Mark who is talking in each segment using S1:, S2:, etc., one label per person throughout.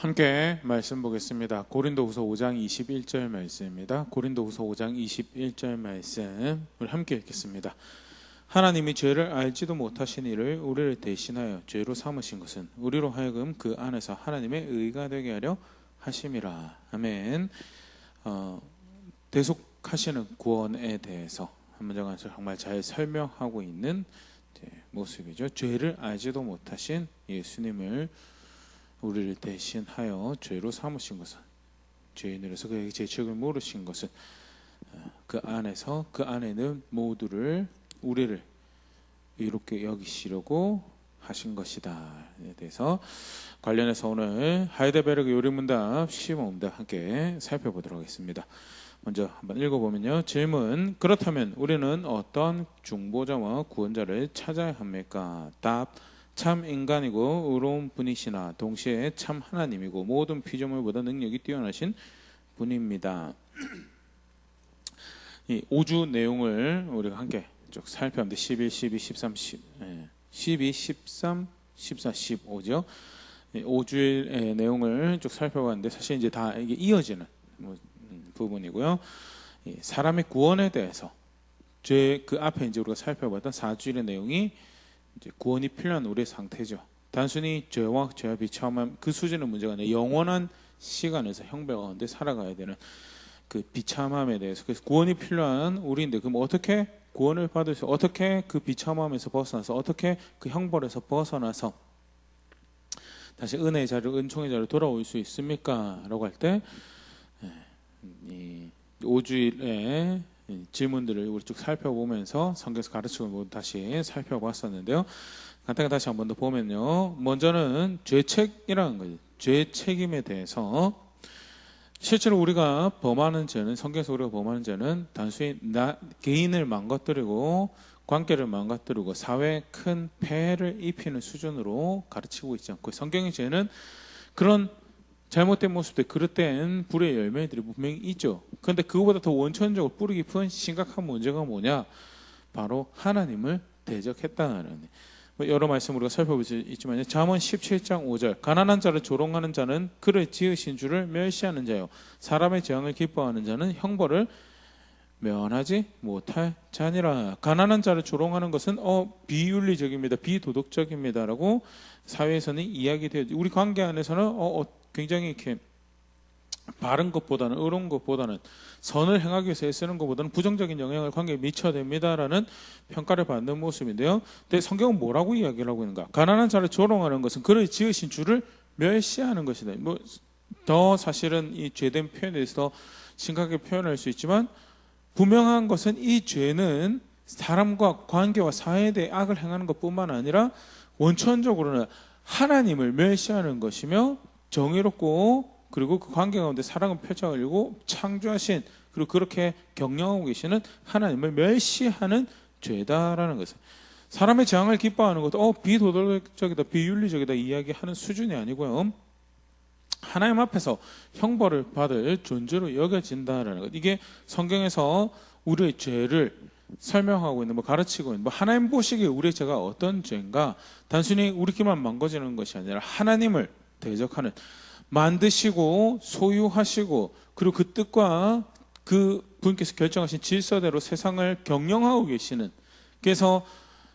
S1: 함께 말씀 보겠습니다. 고린도후서 5장 21절 말씀입니다. 고린도후서 5장 21절 말씀 우리 함께 읽겠습니다. 하나님이 죄를 알지도 못하신 이를 우리를 대신하여 죄로 삼으신 것은 우리로 하여금 그 안에서 하나님의 의가 되게 하려 하심이라. 아멘. 대속하시는 구원에 대해서 한 문장 안에서 정말 잘 설명하고 있는 모습이죠. 죄를 알지도 못하신 예수님을 우리를 대신하여 죄로 삼으신 것은, 죄인으로서 그에게 죄책을 물으신 것은 그 안에서 그 안에는 모두를 우리를 의롭게 여기시려고 하신 것이다에 대해서 관련해서 오늘 하이델베르그 요리문답 시험문답 함께 살펴보도록 하겠습니다. 먼저 한번 읽어보면요. 질문: 그렇다면 우리는 어떤 중보자와 구원자를 찾아야 합니까? 답: 참 인간이고 의로운 분이시나 동시에 참 하나님이고 모든 피조물보다 능력이 뛰어나신 분입니다. 이 5주 내용을 우리가 함께 쭉 살펴봤는데 11, 12, 13, 12, 13, 14, 15죠. 5주의 내용을 쭉 살펴봤는데 사실 이제 다 이게 이어지는 부분이고요. 사람의 구원에 대해서 그 앞에 이제 우리가 살펴봤던 4주일의 내용이 이제 구원이 필요한 우리의 상태죠. 단순히 죄와 비참함 그 수준의 문제가 아니라 영원한 시간에서 형벌 가운데 살아가야 되는 그 비참함에 대해서, 그래서 구원이 필요한 우리인데 그럼 어떻게 구원을 받을 수, 어떻게 그 비참함에서 벗어나서, 어떻게 그 형벌에서 벗어나서 다시 은혜의 자리로, 은총의 자리로 돌아올 수 있습니까? 라고 할 때 이 5주일의 질문들을 우리 쭉 살펴보면서 성경에서 가르치고 걸 다시 살펴봤었는데요. 간단히 다시 한 번 더 보면요. 먼저는 죄책이라는 거죠. 죄책임에 대해서 실제로 우리가 범하는 죄는, 성경에서 우리가 범하는 죄는 단순히 개인을 망가뜨리고 관계를 망가뜨리고 사회에 큰 폐해를 입히는 수준으로 가르치고 있지 않고, 성경의 죄는 그런 잘못된 모습들, 그릇된 불의 열매들이 분명히 있죠. 그런데 그거보다 더 원천적으로 뿌리 깊은 심각한 문제가 뭐냐? 바로 하나님을 대적했다는, 여러 말씀 우리가 살펴볼 수 있지만 잠언 17장 5절 가난한 자를 조롱하는 자는 그를 지으신 주를 멸시하는 자요, 사람의 재앙을 기뻐하는 자는 형벌을 면하지 못할 자니라. 가난한 자를 조롱하는 것은 비윤리적입니다, 비도덕적입니다 라고 사회에서는 이야기되어, 우리 관계 안에서는 굉장히 이렇게 바른 것보다는, 의로운 것보다는, 선을 행하기 위해서 애쓰는 것보다는 부정적인 영향을 관계에 미쳐야 됩니다라는 평가를 받는 모습인데요. 근데 성경은 뭐라고 이야기를 하고 있는가? 가난한 자를 조롱하는 것은 그를 지으신 주를 멸시하는 것이다. 더 사실은 이 죄된 표현에 대해서 더 심각하게 표현할 수 있지만, 분명한 것은 이 죄는 사람과 관계와 사회에 대해 악을 행하는 것뿐만 아니라 원천적으로는 하나님을 멸시하는 것이며, 정의롭고 그리고 그 관계 가운데 사랑을 펼쳐가지고 창조하신, 그리고 그렇게 경영하고 계시는 하나님을 멸시하는 죄다라는 것을, 사람의 재앙을 기뻐하는 것도 비도덕적이다, 비윤리적이다 이야기하는 수준이 아니고요, 하나님 앞에서 형벌을 받을 존재로 여겨진다라는 것. 이게 성경에서 우리의 죄를 설명하고 있는, 가르치고 있는, 하나님 보시기에 우리의 죄가 어떤 죄인가, 단순히 우리끼만 망가지는 것이 아니라 하나님을 대적하는, 만드시고 소유하시고 그리고 그 뜻과 그 분께서 결정하신 질서대로 세상을 경영하고 계시는, 그래서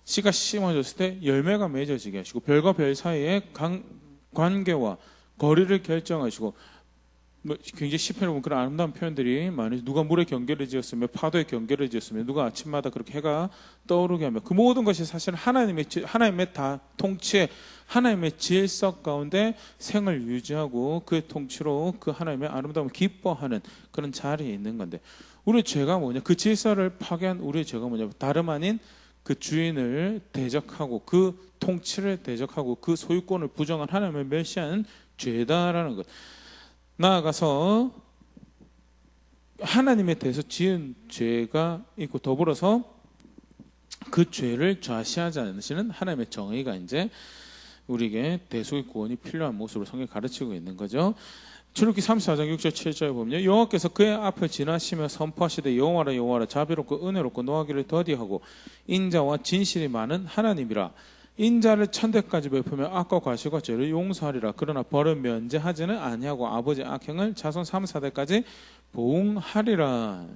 S1: 씨가 심어졌을 때 열매가 맺어지게 하시고 별과 별 사이의 관계와 거리를 결정하시고, 굉장히 시편에 보면 그런 아름다운 표현들이 많이, 누가 물에 경계를 지었으며 파도에 경계를 지었으며 누가 아침마다 그렇게 해가 떠오르게 하며, 그 모든 것이 사실은 하나님의 다 통치에, 하나님의 질서 가운데 생을 유지하고 그의 통치로 그 하나님의 아름다움을 기뻐하는 그런 자리에 있는 건데, 우리의 죄가 뭐냐? 그 질서를 파괴한 우리의 죄가 뭐냐? 다름 아닌 그 주인을 대적하고 그 통치를 대적하고 그 소유권을 부정한 하나님을 멸시하는 죄다라는 것. 나아가서 하나님에 대해서 지은 죄가 있고, 더불어서 그 죄를 좌시하지 않으시는 하나님의 정의가 이제 우리에게 대속의 구원이 필요한 모습으로 성경이 가르치고 있는 거죠. 출애굽기 34장 6절 7절에 보면 여호와께서 그의 앞을 지나시며 선포하시되 여호와라 자비롭고 은혜롭고 노하기를 더디하고 인자와 진실이 많은 하나님이라. 인자를 1000대까지 베푸며 악과 과실과 죄를 용서하리라. 그러나 벌을 면제하지는 아니하고 아버지 악행을 자손 3, 4대까지 보응하리라.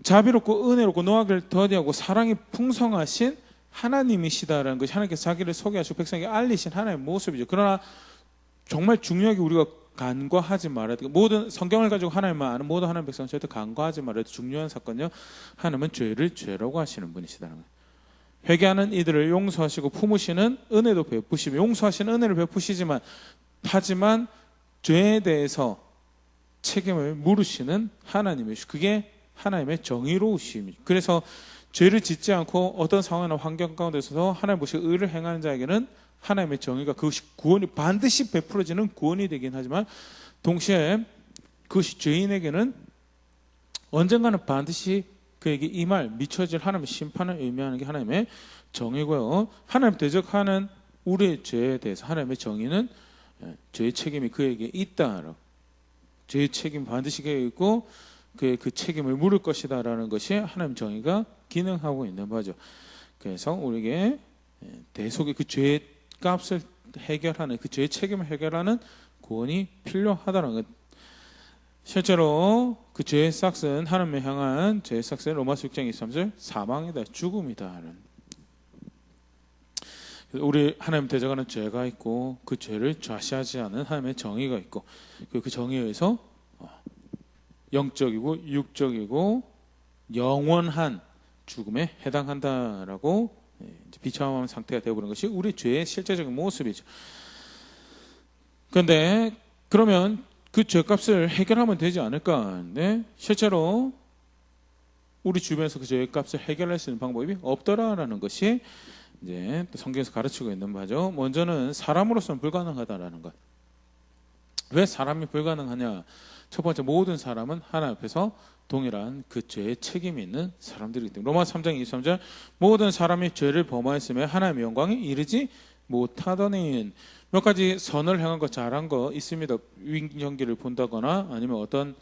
S1: 자비롭고 은혜롭고 노하기를 더디하고 사랑이 풍성하신 하나님이시다라는 것이 하나님께서 자기를 소개하시고 백성에게 알리신 하나님의 모습이죠. 그러나 정말 중요하게 우리가 간과하지 말아야 돼요. 모든 성경을 가지고 하나님만 아는 모든 하나님 백성은 절대 간과하지 말아야 돼. 중요한 사건요. 하나님은 죄를 죄라고 하시는 분이시다는 거예요. 회개하는 이들을 용서하시고 품으시는 은혜도 베푸시며 용서하시는 은혜를 베푸시지만 하지만 죄에 대해서 책임을 물으시는 하나님이시고 그게 하나님의 정의로우심이죠. 그래서 죄를 짓지 않고 어떤 상황이나 환경 가운데서 하나님 보시고 의를 행하는 자에게는 하나님의 정의가 그것이 구원이 반드시 베풀어지는 구원이 되긴 하지만 동시에 그것이 죄인에게는 언젠가는 반드시 그에게 임할 미쳐질 하나님의 심판을 의미하는 게 하나님의 정의고요. 하나님 대적하는 우리의 죄에 대해서 하나님의 정의는 죄의 책임이 그에게 있다. 죄의 책임 반드시 그에게 있고 그의 그 책임을 물을 것이다라는 것이 하나님 정의가 기능하고 있는 바죠. 그래서 우리에게 대속의 그 죄의 값을 해결하는 그 죄의 책임을 해결하는 구원이 필요하다는 것. 실제로 그 죄의 싹은 하나님을 향한 죄의 싹은 로마서 6장 23절 사망이다, 죽음이다. 우리 하나님 대적하는 죄가 있고 그 죄를 좌시하지 않은 하나님의 정의가 있고 그 정의에 의해서 영적이고 육적이고 영원한 죽음에 해당한다라고 비참한 상태가 되어버린 것이 우리 죄의 실제적인 모습이죠. 그런데 그러면 그 죄값을 해결하면 되지 않을까? 네? 실제로 우리 주변에서 그 죄값을 해결할 수 있는 방법이 없더라라는 것이 이제 성경에서 가르치고 있는 바죠. 먼저는 사람으로서는 불가능하다라는 것. 왜 사람이 불가능하냐? 첫 번째, 모든 사람은 하나님 앞에서 동일한 그 죄의 책임이 있는 사람들이기 때문에 로마 3장 23절 모든 사람이 죄를 범하였으며 하나님의 영광에 이르지 못하더니 몇 가지 선을 행한 거 잘한 거 있습니다. 위경기를 본다거나 아니면 어떤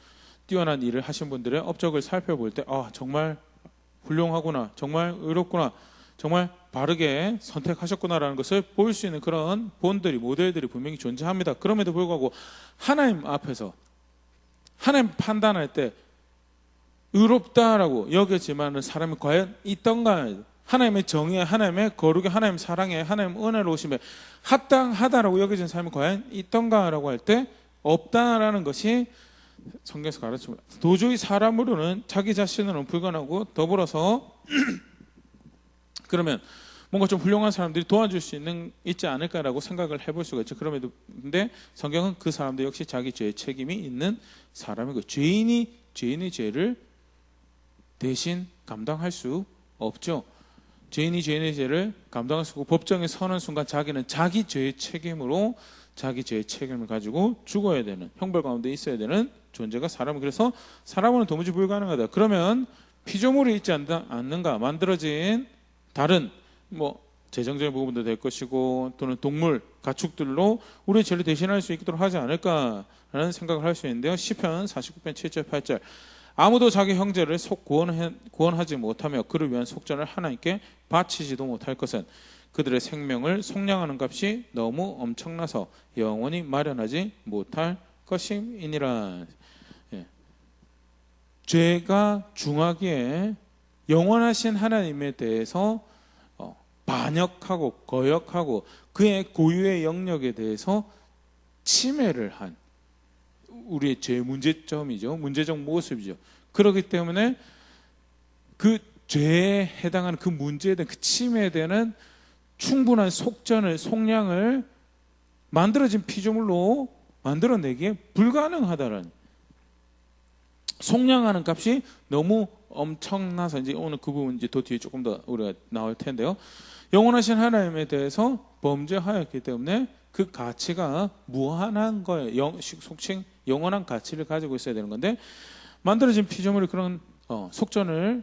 S1: 뛰어난 일을 하신 분들의 업적을 살펴볼 때 정말 훌륭하구나, 정말 의롭구나, 정말 바르게 선택하셨구나라는 것을 볼 수 있는 그런 본들이 모델들이 분명히 존재합니다. 그럼에도 불구하고 하나님 앞에서 하나님 판단할 때 의롭다라고 여겨지만은 사람이 과연 있던가? 하나님의 정의에, 하나님의 거룩에, 하나님 사랑에, 하나님 은혜로우심에 합당하다라고 여겨진 사람이 과연 있던가라고 할 때 없다라는 것이 성경에서 가르칩니다. 도저히 사람으로는 자기 자신으로는 불가능하고 더불어서 그러면 뭔가 좀 훌륭한 사람들이 도와줄 수 있지 않을까라고 생각을 해볼 수가 있죠. 그럼에도 근데 성경은 그 사람들 역시 자기 죄의 책임이 있는 사람이고 죄인이 죄를 대신 감당할 수 없죠. 죄인이 죄인의 죄를 감당할 수 없고 법정에 서는 순간 자기는 자기 죄의 책임으로 자기 죄의 책임을 가지고 죽어야 되는 형벌 가운데 있어야 되는 존재가 사람은 그래서 사람은 도무지 불가능하다. 그러면 피조물이 있지 않는가? 만들어진 다른 재정적인 부분도 될 것이고 또는 동물, 가축들로 우리의 죄를 대신할 수 있도록 하지 않을까라는 생각을 할 수 있는데요. 시편 49편 7절 8절 아무도 자기 형제를 속 구원하지 못하며 그를 위한 속전을 하나님께 바치지도 못할 것은 그들의 생명을 속량하는 값이 너무 엄청나서 영원히 마련하지 못할 것임이니라. 죄가 중하기에 영원하신 하나님에 대해서 반역하고 거역하고 그의 고유의 영역에 대해서 침해를 한 우리의 죄의 문제점이죠. 문제적 모습이죠. 그렇기 때문에 그 죄에 해당하는 그 문제에 대한 그 침해에 대한 충분한 속량을 만들어진 피조물로 만들어내기에 불가능하다는 속량하는 값이 너무 엄청나서 이제 오늘 그 부분 이제 더 뒤에 조금 더 우리가 나올 텐데요. 영원하신 하나님에 대해서 범죄하였기 때문에 그 가치가 무한한 거예요. 속칭 영원한 가치를 가지고 있어야 되는 건데 만들어진 피조물이 그런 속전을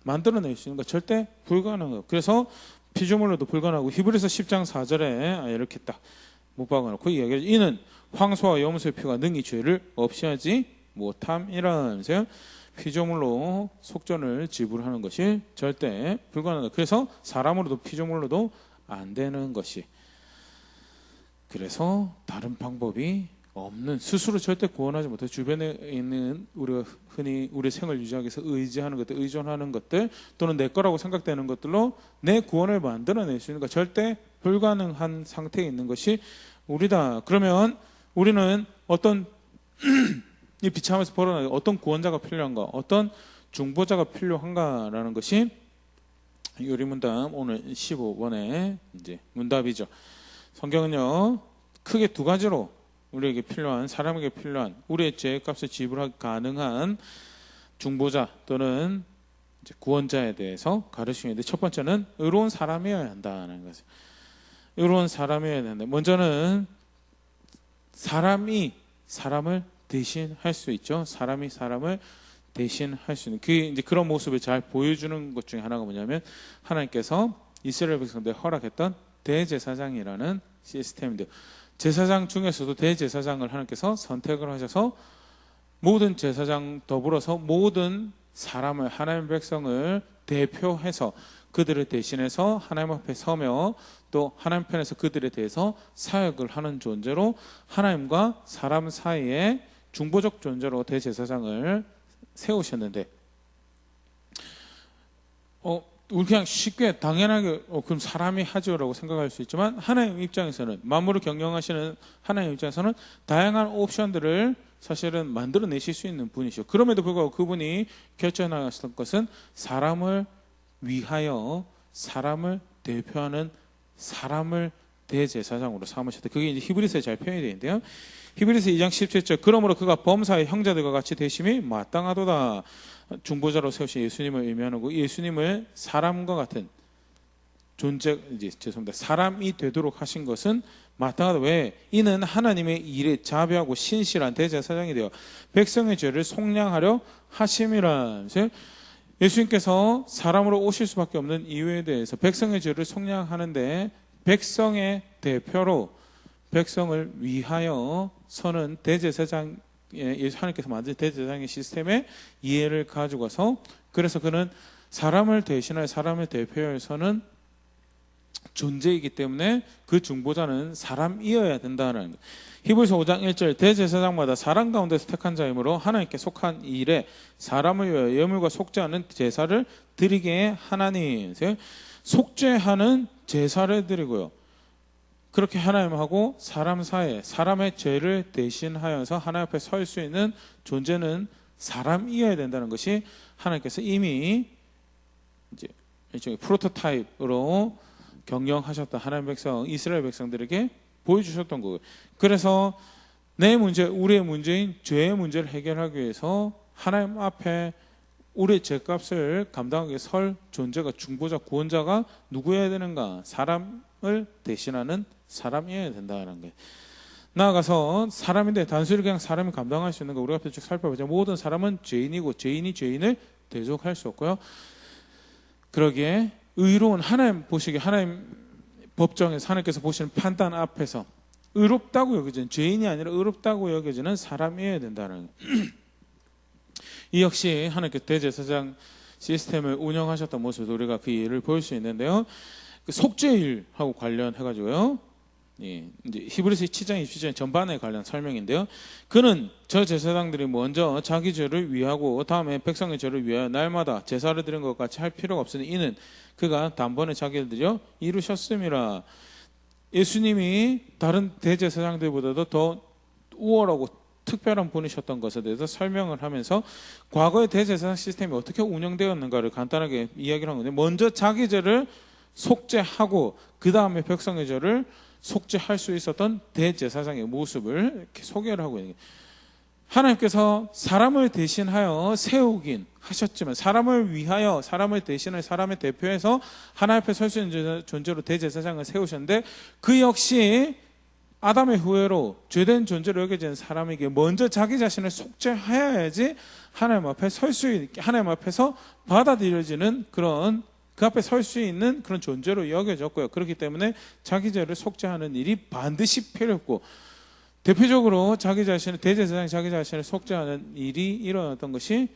S1: 만들어낼 수 있는 거 절대 불가능해요. 그래서 피조물로도 불가능하고 히브리서 10장 4절에 이렇게 딱 못 박아놓고 이야기를 이는 황소와 염소의 피가 능히 죄를 없이 하지 못함이라면서요. 피조물로 속전을 지불하는 것이 절대 불가능하다. 그래서 사람으로도 피조물로도 안 되는 것이, 그래서 다른 방법이 없는, 스스로 절대 구원하지 못해 주변에 있는 우리가 흔히 우리 생을 유지하기 위해서 의지하는 것들, 의존하는 것들 또는 내 거라고 생각되는 것들로 내 구원을 만들어낼 수 있는 것, 절대 불가능한 상태에 있는 것이 우리다. 그러면 우리는 어떤 이 비참에서 벌어나게 어떤 구원자가 필요한가, 어떤 중보자가 필요한가라는 것이 요리문답 오늘 15번의 이제 문답이죠. 성경은요 크게 두 가지로 우리에게 필요한, 사람에게 필요한, 우리의 죄값을 지불하기 가능한 중보자 또는 이제 구원자에 대해서 가르치는데, 첫 번째는 의로운 사람이어야 한다는 것이죠. 의로운 사람이어야 된다. 먼저는 사람이 사람을 대신할 수 있죠. 사람이 사람을 대신할 수 있는 이제 그런 모습을 잘 보여주는 것 중에 하나가 뭐냐면, 하나님께서 이스라엘 백성들에 허락했던 대제사장이라는 시스템인데요. 제사장 중에서도 대제사장을 하나님께서 선택을 하셔서 모든 제사장 더불어서 모든 사람을, 하나님의 백성을 대표해서 그들을 대신해서 하나님 앞에 서며 또 하나님 편에서 그들에 대해서 사역을 하는 존재로, 하나님과 사람 사이에 중보적 존재로 대제사장을 세우셨는데, 우리 그냥 쉽게 당연하게 그럼 사람이 하죠라고 생각할 수 있지만, 하나님 입장에서는, 만물을 경영하시는 하나님 입장에서는 다양한 옵션들을 사실은 만들어내실 수 있는 분이시죠. 그럼에도 불구하고 그분이 결정하셨던 것은 사람을 위하여 사람을 대표하는 사람을 대제사장으로 삼으셨다. 그게 이제 히브리서에 잘 표현이 되어 있는데요. 히브리서 2장 17절, 그러므로 그가 범사의 형제들과 같이 되심이 마땅하도다. 중보자로 세우신 예수님을 의미하고, 예수님을 사람과 같은 존재, 사람이 되도록 하신 것은 마땅하다. 왜? 이는 하나님의 일에 자비하고 신실한 대제사장이 되어 백성의 죄를 속량하려 하심이라. 예수님께서 사람으로 오실 수밖에 없는 이유에 대해서 백성의 죄를 속량하는데, 백성의 대표로 백성을 위하여 서는 대제사장, 하나님께서 만든 대제사장의 시스템의 이해를 가지고서, 그래서 그는 사람을 대신하여 사람을 대표해서는 존재이기 때문에 그 중보자는 사람이어야 된다는 것. 히브리서 5장 1절, 대제사장마다 사람 가운데서 택한 자이므로 하나님께 속한 일에 사람을 위하여 예물과 속죄하는 제사를 드리게 하나니. 속죄하는 제사를 드리고요, 그렇게 하나님하고 사람 사이에 사람의 죄를 대신하여서 하나님 앞에 설 수 있는 존재는 사람이어야 된다는 것이 하나님께서 이미 이제 일종의 프로토타입으로 경영하셨던 하나님 백성, 이스라엘 백성들에게 보여주셨던 거예요. 그래서 내 문제, 우리의 문제인 죄의 문제를 해결하기 위해서 하나님 앞에 우리의 죄값을 감당하기 위해 설 존재가, 중보자, 구원자가 누구여야 되는가? 사람을 대신하는 사람이어야 된다는 거예요. 나아가서 사람인데 단순히 그냥 사람이 감당할 수 있는 거 우리가 쭉 살펴보자. 모든 사람은 죄인이고 죄인이 죄인을 대속할 수 없고요. 그러기에 의로운, 하나님 보시기에, 하나님 법정에서 하나님께서 보시는 판단 앞에서 의롭다고 여겨지는, 죄인이 아니라 의롭다고 여겨지는 사람이어야 된다는 거예요. 이 역시 하나님께서 대제사장 시스템을 운영하셨던 모습을 우리가 그 예를 볼 수 있는데요. 그 속죄일하고 관련해가지고요, 이제 히브리서 7장 27절 전반에 관련 설명인데요. 그는 저 제사장들이 먼저 자기 죄를 위하고 다음에 백성의 죄를 위하여 날마다 제사를 드린 것 같이 할 필요가 없으니 이는 그가 단번에 자기를 들여 이루셨음이라. 예수님이 다른 대제사장들보다도 더 우월하고 특별한 분이셨던 것에 대해서 설명을 하면서 과거의 대제사장 시스템이 어떻게 운영되었는가를 간단하게 이야기를 한 건데, 먼저 자기 죄를 속죄하고 그 다음에 백성의 죄를 속죄할 수 있었던 대제사장의 모습을 이렇게 소개를 하고 있는 거예요. 하나님께서 사람을 대신하여 세우긴 하셨지만, 사람을 위하여 사람을 대신하여 사람의 대표해서 하나님 앞에 설 수 있는 존재로 대제사장을 세우셨는데, 그 역시 아담의 후예로 죄된 존재로 여겨지는 사람에게 먼저 자기 자신을 속죄하여야지 하나님 앞에 설 수 있게, 하나님 앞에서 받아들여지는 그런, 그 앞에 설 수 있는 그런 존재로 여겨졌고요. 그렇기 때문에 자기 죄를 속죄하는 일이 반드시 필요했고, 대표적으로 자기 자신을, 대제사장이 자기 자신을 속죄하는 일이 일어났던 것이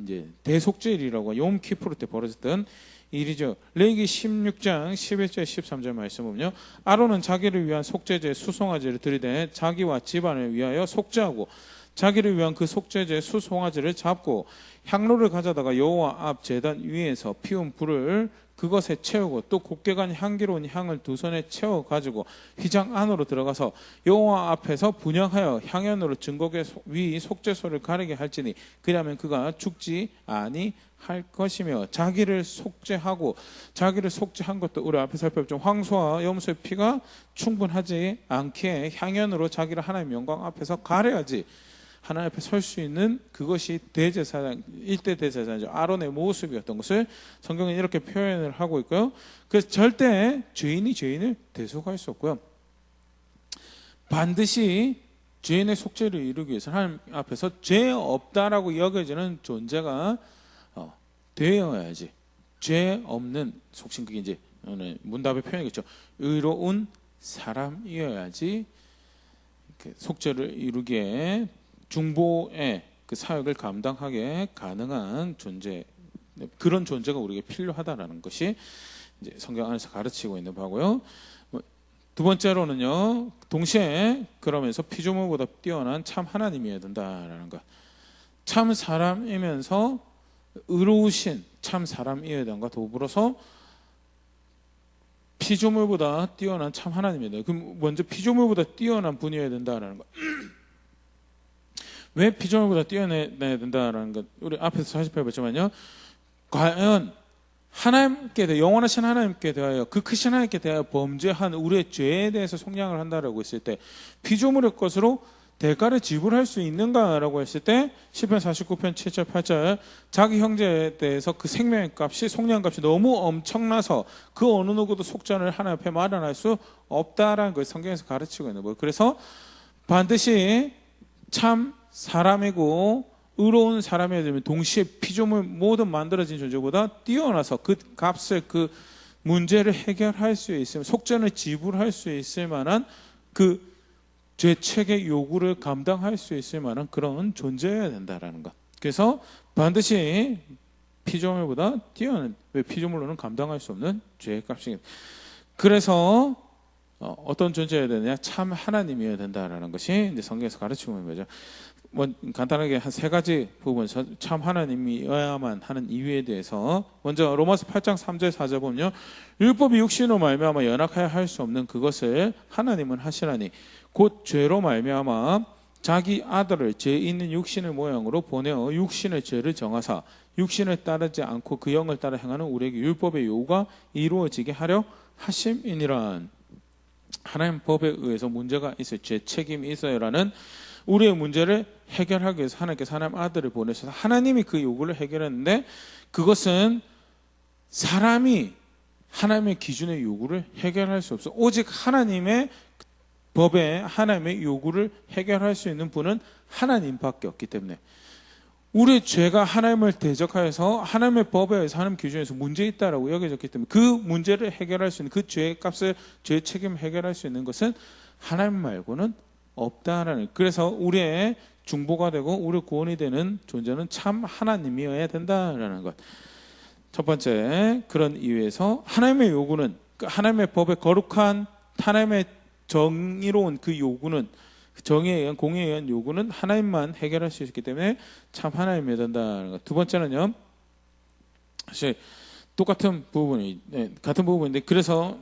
S1: 이제 대속죄일이라고 욤 키푸르 때 벌어졌던 일이죠. 레위기 16장 11절 13절 말씀 보면요. 아론은 자기를 위한 속죄제 수송아지를 들이대 자기와 집안을 위하여 속죄하고 자기를 위한 그 속죄제 수송아지를 잡고 향로를 가져다가 여호와 앞 제단 위에서 피운 불을 그것에 채우고 또 곱게 간 향기로운 향을 두 손에 채워 가지고 휘장 안으로 들어가서 여호와 앞에서 분향하여 향연으로 증거궤 위 속죄소를 가리게 할지니 그리하면 그가 죽지 아니할 것이며 자기를 속죄하고 자기를 속죄한 것도 우리 앞에 살펴봤죠. 황소와 염소의 피가 충분하지 않기에 향연으로 자기를 하나님의 영광 앞에서 가려야지 하나님 앞에 설 수 있는 그것이 대제사장, 일대 대제사장이죠. 아론의 모습이었던 것을 성경은 이렇게 표현을 하고 있고요. 그래서 절대 죄인이 죄인을 대속할 수 없고요. 반드시 죄인의 속죄를 이루기 위해서 하나님 앞에서 죄 없다라고 여겨지는 존재가 되어야지. 죄 없는 속신 그게 이제 오늘 문답의 표현이겠죠. 의로운 사람이어야지 속죄를 이루기에 중보의 그 사역을 감당하게 가능한 존재, 그런 존재가 우리에게 필요하다라는 것이 이제 성경 안에서 가르치고 있는 바고요. 두 번째로는요, 동시에 그러면서 피조물보다 뛰어난 참 하나님이어야 된다라는 것. 참 사람이면서 의로우신 참 사람이어야 된과 더불어서 피조물보다 뛰어난 참 하나님이어야 된다. 그럼 먼저 피조물보다 뛰어난 분이어야 된다라는 것. 왜 피조물보다 뛰어내야 된다라는 것 우리 앞에서 48봤지만요. 과연 하나님께 대해 영원하신 하나님께 대하여 그 크신 하나님께 대하여 범죄한 우리의 죄에 대해서 속량을 한다라고 했을 때 피조물의 것으로 대가를 지불할 수 있는가라고 했을 때 시편 49편 7절 8절 자기 형제에 대해서 그 생명의 값이 속량값이 너무 엄청나서 그 어느 누구도 속전을 하나님 앞에 마련할 수 없다라는 걸 성경에서 가르치고 있는 거예요. 그래서 반드시 참 사람이고 의로운 사람이어야 되면 동시에 피조물 모든 만들어진 존재보다 뛰어나서 그 값을 그 문제를 해결할 수 있으면 속전을 지불할 수 있을 만한 그 죄책의 요구를 감당할 수 있을 만한 그런 존재여야 된다라는 것. 그래서 반드시 피조물보다 뛰어난 왜 피조물로는 감당할 수 없는 죄의 값이 그래서 어떤 존재여야 되느냐 참 하나님이어야 된다라는 것이 이제 성경에서 가르치고 있는 거죠. 간단하게 한 세 가지 부분 참 하나님이어야만 하는 이유에 대해서 먼저 로마서 8장 3절 4절 보면요. 율법이 육신으로 말미암아 연약하여 할 수 없는 그것을 하나님은 하시나니 곧 죄로 말미암아 자기 아들을 죄 있는 육신의 모양으로 보내어 육신의 죄를 정하사 육신을 따르지 않고 그 영을 따라 행하는 우리에게 율법의 요구가 이루어지게 하려 하심이니라. 하나님 법에 의해서 문제가 있어요. 죄 책임이 있어요라는 우리의 문제를 해결하기 위해서 하나님께서 하나님 아들을 보내셔서 하나님이 그 요구를 해결했는데 그것은 사람이 하나님의 기준의 요구를 해결할 수 없어. 오직 하나님의 법에 하나님의 요구를 해결할 수 있는 분은 하나님밖에 없기 때문에 우리의 죄가 하나님을 대적하여서 하나님의 법에 의해서 하나님 기준에서 문제 있다라고 여겨졌기 때문에 그 문제를 해결할 수 있는 그 죄의 값을 죄의 책임을 해결할 수 있는 것은 하나님 말고는 없다라는. 그래서 우리의 중보가 되고 우리 구원이 되는 존재는 참 하나님이어야 된다라는 것. 첫 번째 그런 이유에서 하나님의 요구는 하나님의 법의 거룩한 하나님의 정의로운 그 요구는 정의에 의한 공의에 의한 요구는 하나님만 해결할 수 있기 때문에 참 하나님이어야 된다는 것. 두 번째는요. 사실 똑같은 부분이 같은 부분인데 그래서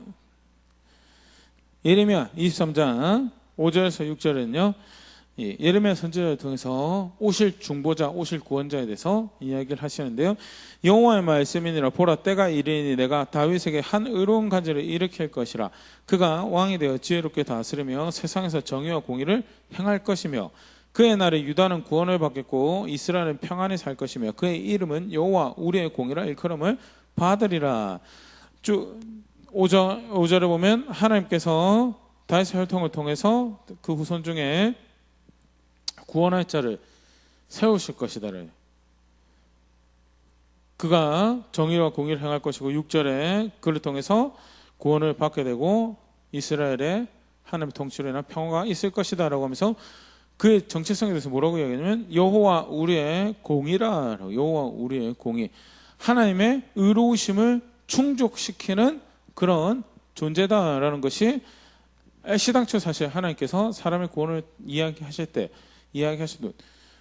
S1: 예레미야 23장 5절에서 6절에는요. 예레미야 선지자를 통해서 오실 중보자, 오실 구원자에 대해서 이야기를 하시는데요. 여호와의 말씀이니라 보라 때가 이르니 내가 다윗에게 한 의로운 간지를 일으킬 것이라. 그가 왕이 되어 지혜롭게 다스리며 세상에서 정의와 공의를 행할 것이며 그의 날에 유다는 구원을 받겠고 이스라엘은 평안히 살 것이며 그의 이름은 여호와 우리의 공의라 일컬음을 받으리라. 5절에 보면 하나님께서 다윗의 혈통을 통해서 그 후손 중에 구원할 자를 세우실 것이다. 그가 정의와 공의를 행할 것이고 6절에 그를 통해서 구원을 받게 되고 이스라엘의 하나님의 통치로 인한 평화가 있을 것이다 라고 하면서 그의 정체성에 대해서 뭐라고 이야기하냐면 여호와 우리의 공의라. 여호와 우리의 공의, 하나님의 의로우심을 충족시키는 그런 존재다라는 것이 시당초 사실 하나님께서 사람의 구원을 이야기하실 때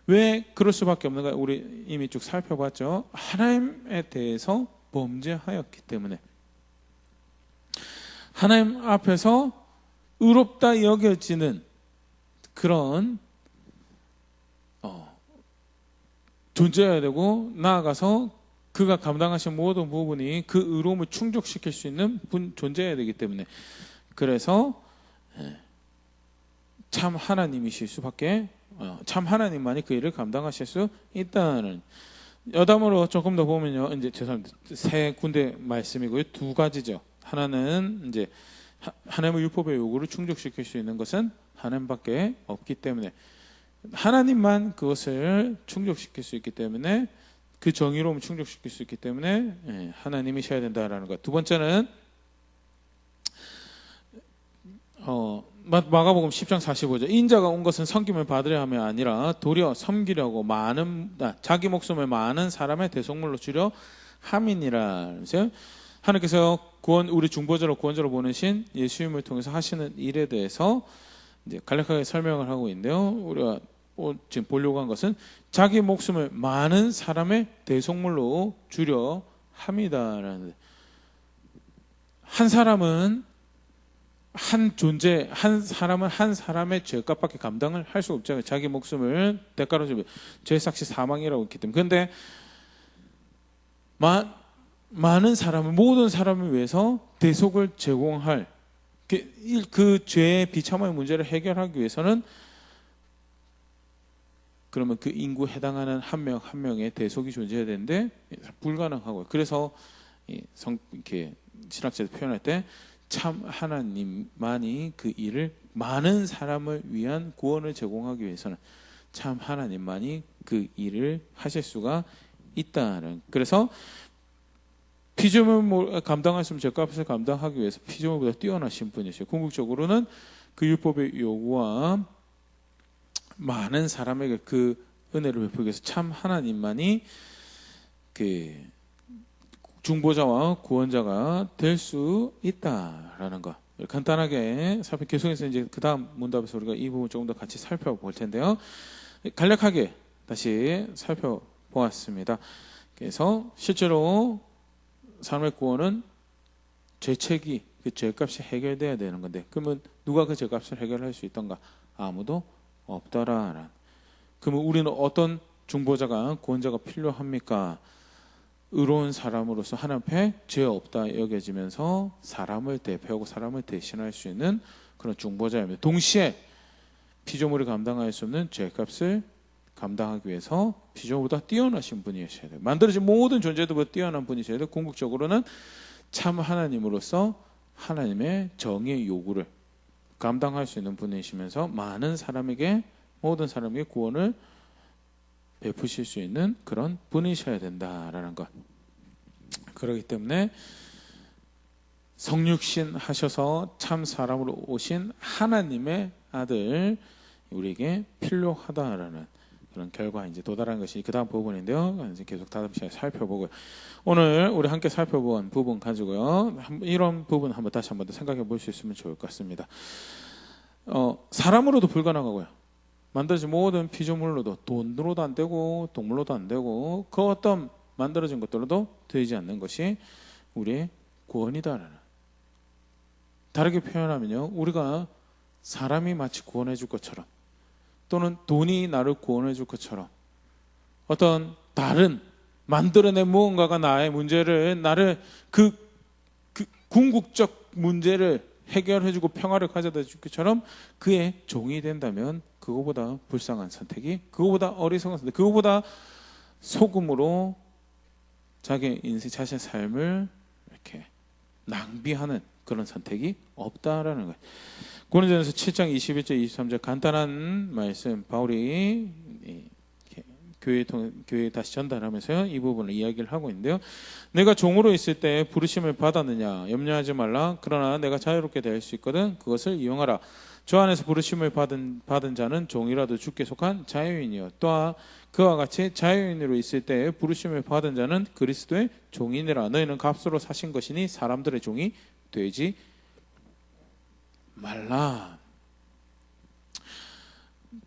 S1: 왜 그럴 수밖에 없는가? 우리 이미 쭉 살펴봤죠. 하나님에 대해서 범죄하였기 때문에 하나님 앞에서 의롭다 여겨지는 그런 존재여야 되고, 나아가서 그가 감당하신 모든 부분이 그 의로움을 충족시킬 수 있는 존재여야 되기 때문에, 그래서 참 하나님이실 수밖에, 참 하나님만이 그 일을 감당하실 수 있다는, 여담으로 조금 더 보면요, 이제 죄송합니다, 세 군데 말씀이고요, 두 가지죠. 하나는 이제 하나님의 율법의 요구를 충족시킬 수 있는 것은 하나님밖에 없기 때문에, 하나님만 그것을 충족시킬 수 있기 때문에, 그 정의로움을 충족시킬 수 있기 때문에 하나님이셔야 된다라는 것. 두 번째는 마가복음 10장 45절, 인자가 온 것은 섬김을 받으려 함이 아니라 도리어 섬기려고 자기 목숨을 많은 사람의 대속물로 주려 함이니라. 하나님께서 우리 중보자로 구원자로 보내신 예수님을 통해서 하시는 일에 대해서 이제 간략하게 설명을 하고 있는데요. 우리가 지금 보려고 한 것은 자기 목숨을 많은 사람의 대속물로 주려 함이다라는. 한 사람은 한 사람의 죄값밖에 감당을 할 수 없잖아요. 자기 목숨을 대가로 주면 죄삭시 사망이라고 했기 때문에. 그런데 많은 사람을, 모든 사람을 위해서 대속을 제공할 그 죄의 비참한 문제를 해결하기 위해서는, 그러면 그 인구에 해당하는 한 명 한 명의 대속이 존재해야 되는데 불가능하고요. 그래서 이렇게 신학자들 표현할 때 참 하나님만이 그 일을, 많은 사람을 위한 구원을 제공하기 위해서는 참 하나님만이 그 일을 하실 수가 있다는. 그래서 피조물 감당할 수 없는 죄값을 감당하기 위해서 피조물보다 뛰어나신 분이시죠. 궁극적으로는 그 율법의 요구와 많은 사람에게 그 은혜를 베푸기 위해서 참 하나님만이 그 중보자와 구원자가 될 수 있다라는 것. 간단하게 계속해서 이제 그 다음 문답에서 우리가 이 부분 조금 더 같이 살펴볼 텐데요. 간략하게 다시 살펴보았습니다. 그래서 실제로 사람의 구원은 죄책이, 그 죄값이 해결돼야 되는 건데, 그러면 누가 그 죄값을 해결할 수 있던가? 아무도 없더라. 그러면 우리는 어떤 중보자가, 구원자가 필요합니까? 의로운 사람으로서 하나님 앞에 죄 없다 여겨지면서 사람을 대표하고 사람을 대신할 수 있는 그런 중보자입니다. 동시에 피조물이 감당할 수 없는 죄값을 감당하기 위해서 피조물보다 뛰어나신 분이셔야 돼요. 만들어진 모든 존재들보다 뛰어난 분이셔야 돼요. 궁극적으로는 참 하나님으로서 하나님의 정의의 요구를 감당할 수 있는 분이시면서 많은 사람에게, 모든 사람에게 구원을 베푸실 수 있는 그런 분이셔야 된다라는 것. 그렇기 때문에 성육신 하셔서 참 사람으로 오신 하나님의 아들, 우리에게 필요하다라는 그런 결과에 이제 도달한 것이 그 다음 부분인데요. 이제 계속 다음 시간에 살펴보고요. 오늘 우리 함께 살펴본 부분 가지고요, 이런 부분 다시 한번 더 생각해 볼 수 있으면 좋을 것 같습니다. 사람으로도 불가능하고요, 만들어진 모든 피조물로도, 돈으로도 안 되고 동물로도 안 되고 그 어떤 만들어진 것들로도 되지 않는 것이 우리의 구원이다라는. 다르게 표현하면요, 우리가 사람이 마치 구원해 줄 것처럼, 또는 돈이 나를 구원해 줄 것처럼, 어떤 다른 만들어낸 무언가가 나의 문제를, 나를 그 궁극적 문제를 해결해주고 평화를 가져다 줄 것처럼 그의 종이 된다면, 그거보다 불쌍한 선택이, 그거보다 어리석은 선택, 그거보다 속음으로 자기 인생, 자신의 삶을 이렇게 낭비하는 그런 선택이 없다라는 거예요. 고린도전서 7장 21절 23절 간단한 말씀, 바울이 교회에 다시 전달하면서요, 이 부분을 이야기를 하고 있는데요. 내가 종으로 있을 때 부르심을 받았느냐 염려하지 말라. 그러나 내가 자유롭게 될 수 있거든 그것을 이용하라. 주 안에서 부르심을 받은 자는 종이라도 주께 속한 자유인이요 또한 그와 같이 자유인으로 있을 때 부르심을 받은 자는 그리스도의 종이니라. 너희는 값으로 사신 것이니 사람들의 종이 되지 말라.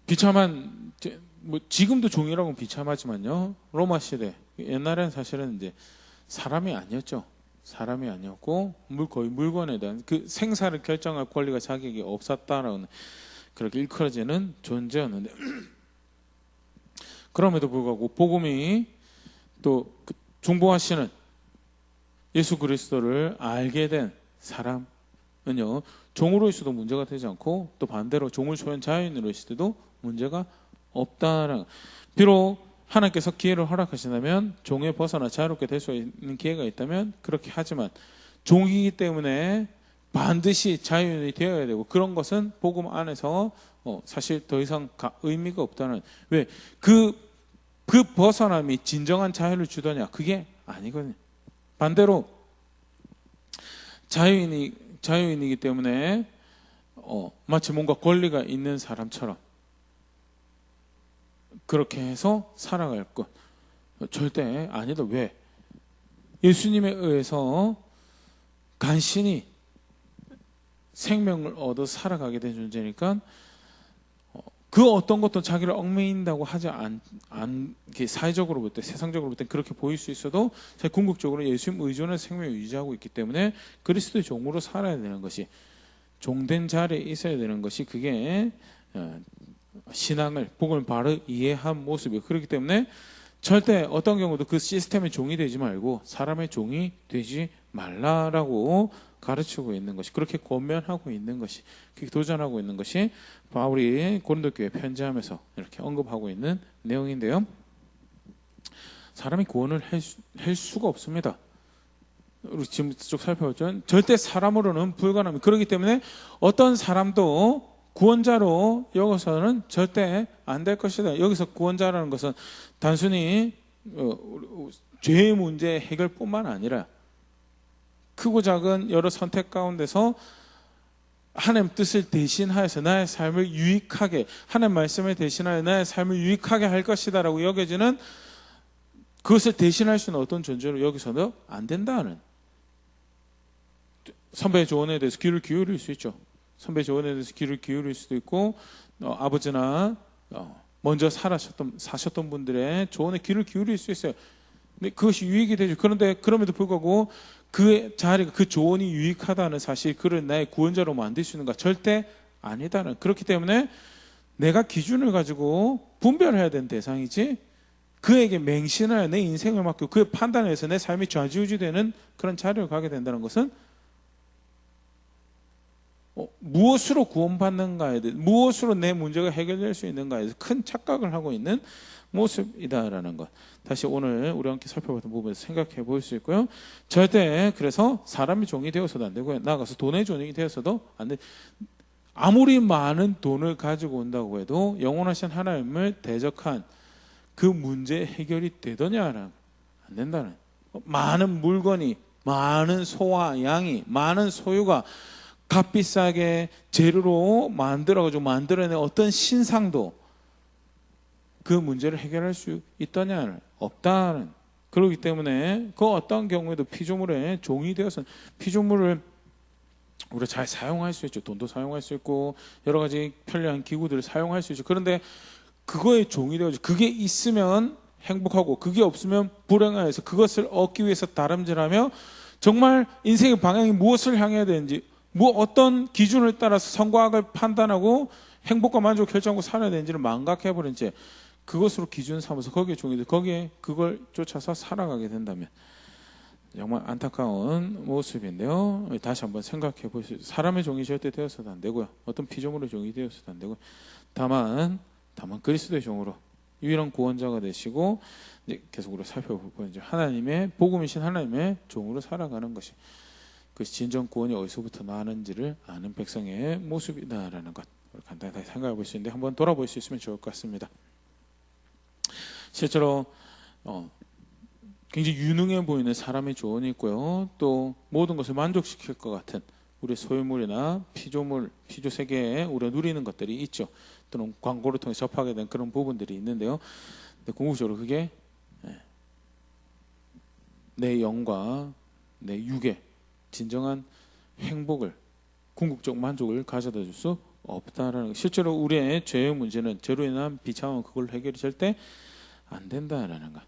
S1: 비참한, 뭐 지금도 종이라고는 비참하지만요, 로마 시대 옛날에는 사실은 이제 사람이 아니었죠. 사람이 아니었고 거의 물건에 대한 그 생사를 결정할 권리가 자격이 없었다라는 그렇게 일컬어지는 존재였는데 그럼에도 불구하고 복음이 또 중보하시는 예수 그리스도를 알게 된 사람은요, 종으로 있어도 문제가 되지 않고 또 반대로 종을 소유한 자유인으로 있을 때도 문제가 없다라는. 비록 하나님께서 기회를 허락하신다면 종에 벗어나 자유롭게 될 수 있는 기회가 있다면 그렇게 하지만 종이기 때문에 반드시 자유인이 되어야 되고 그런 것은 복음 안에서 사실 더 이상 의미가 없다는. 왜? 그 벗어남이 진정한 자유를 주더냐? 그게 아니거든요. 반대로 자유인이기 때문에 마치 뭔가 권리가 있는 사람처럼 그렇게 해서 살아갈 것 절대 아니다. 왜? 예수님에 의해서 간신히 생명을 얻어 살아가게 된 존재니까 그 어떤 것도 자기를 얽매인다고 하지 사회적으로 볼 때, 세상적으로 볼 때 그렇게 보일 수 있어도 궁극적으로 예수님 의존해서 생명을 유지하고 있기 때문에 그리스도의 종으로 살아야 되는 것이, 종된 자리에 있어야 되는 것이 그게 신앙을, 복음을 바로 이해한 모습이에요. 그렇기 때문에 절대 어떤 경우도 그 시스템의 종이 되지 말고 사람의 종이 되지 말라라고 가르치고 있는 것이, 그렇게 권면하고 있는 것이, 그렇게 도전하고 있는 것이 바울이 고린도 교회에 편지하면서 이렇게 언급하고 있는 내용인데요. 사람이 구원을 할 수가 없습니다. 우리 지금 쭉 살펴봤죠. 절대 사람으로는 불가능합니다. 그렇기 때문에 어떤 사람도 구원자로 여기서는 절대 안 될 것이다. 여기서 구원자라는 것은 단순히 죄의 문제 해결뿐만 아니라 크고 작은 여러 선택 가운데서 하나님 뜻을 대신하여서 나의 삶을 유익하게, 하나님 말씀을 대신하여 나의 삶을 유익하게 할 것이다 라고 여겨지는, 그것을 대신할 수 있는 어떤 존재로 여기서도 안 된다는. 선배의 조언에 대해서 귀를 기울일 수 있죠. 선배의 조언에 대해서 귀를 기울일 수도 있고, 아버지나 먼저 사셨던 분들의 조언에 귀를 기울일 수 있어요. 근데 그것이 유익이 되죠. 그런데 그럼에도 불구하고 그 자리가, 그 조언이 유익하다는 사실, 그를 나의 구원자로 만들 수 있는가? 절대 아니다는. 그렇기 때문에 내가 기준을 가지고 분별해야 되는 대상이지, 그에게 맹신하여 내 인생을 맡기고 그의 판단에 의해서 내 삶이 좌지우지되는 그런 자리를 가게 된다는 것은 무엇으로 구원받는가에 대해, 무엇으로 내 문제가 해결될 수 있는가에 대해서 큰 착각을 하고 있는 모습이다라는 것. 다시 오늘 우리 함께 살펴봤던 부분에서 생각해 볼 수 있고요. 절대 그래서 사람이 종이 되어서도 안 되고요. 나아가서 돈의 종이 되어서도 안 돼. 아무리 많은 돈을 가지고 온다고 해도 영원하신 하나님을 대적한 그 문제 해결이 되더냐라는, 안 된다는. 많은 물건이, 많은 소와 양이, 많은 소유가 값비싸게 재료로 만들어낸 어떤 신상도 그 문제를 해결할 수 있더냐? 없다는. 그렇기 때문에 그 어떤 경우에도 피조물의 종이 되어서, 피조물을 우리가 잘 사용할 수 있죠. 돈도 사용할 수 있고 여러 가지 편리한 기구들을 사용할 수 있죠. 그런데 그거의 종이 되어서, 그게 있으면 행복하고 그게 없으면 불행해서 그것을 얻기 위해서 다름질하며 정말 인생의 방향이 무엇을 향해야 되는지, 어떤 기준을 따라서 선과 악을 판단하고 행복과 만족을 결정하고 살아야 되는지를 망각해버린 채 그것으로 기준 삼아서 거기에 종이 돼, 거기에 그걸 쫓아서 살아가게 된다면 정말 안타까운 모습인데요. 다시 한번 생각해 보시죠. 사람의 종이 절대 되어서도 안 되고요. 어떤 피조물의 종이 되어서도 안 되고요. 다만 그리스도의 종으로 유일한 구원자가 되시고, 이제 계속 우리가 살펴보고 이제 하나님의 복음이신 하나님의 종으로 살아가는 것이, 그 진정 구원이 어디서부터 나는지를 아는 백성의 모습이다라는 것, 간단히 생각해 볼 수 있는데 한번 돌아볼 수 있으면 좋을 것 같습니다. 실제로 굉장히 유능해 보이는 사람의 조언이 있고요, 또 모든 것을 만족시킬 것 같은 우리 소유물이나 피조물, 피조 세계에 우리가 누리는 것들이 있죠. 또는 광고를 통해 접하게 된 그런 부분들이 있는데요. 근데 궁극적으로 그게 내 영과 내 육의 진정한 행복을, 궁극적 만족을 가져다 줄 수 없다라는 거. 실제로 우리의 죄의 문제는 죄로 인한 비참함은 그걸 해결이 절대 안 된다라는 것.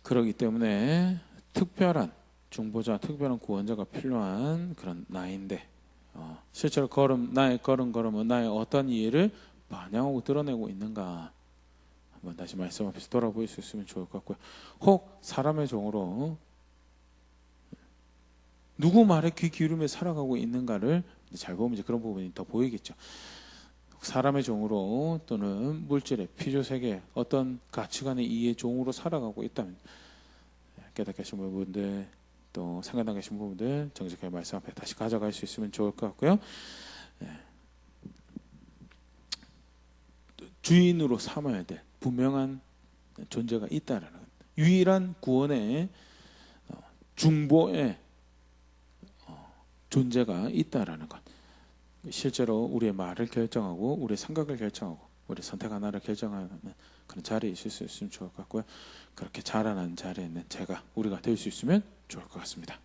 S1: 그렇기 때문에 특별한 중보자, 특별한 구원자가 필요한 그런 나인데, 실제로 나의 걸음은 나의 어떤 이해를 반영하고 드러내고 있는가, 한번 다시 말씀 앞에서 돌아볼 수 있으면 좋을 것 같고요. 혹 사람의 종으로 누구 말에 귀 기울이며 살아가고 있는가를 잘 보면 이제 그런 부분이 더 보이겠죠. 사람의 종으로 또는 물질의 피조 세계 어떤 가치관의 이해 종으로 살아가고 있다면, 깨닫게 하신 분들 또 생각나 계신 부분들 정직하게 말씀 앞에 다시 가져갈 수 있으면 좋을 것 같고요. 주인으로 삼아야 될 분명한 존재가 있다라는 것. 유일한 구원의 중보의 존재가 있다라는 것. 실제로 우리의 말을 결정하고 우리의 생각을 결정하고 우리의 선택 하나를 결정하는 그런 자리에 있을 수 있으면 좋을 것 같고요. 그렇게 자라난 자리에 있는 우리가 될 수 있으면 좋을 것 같습니다.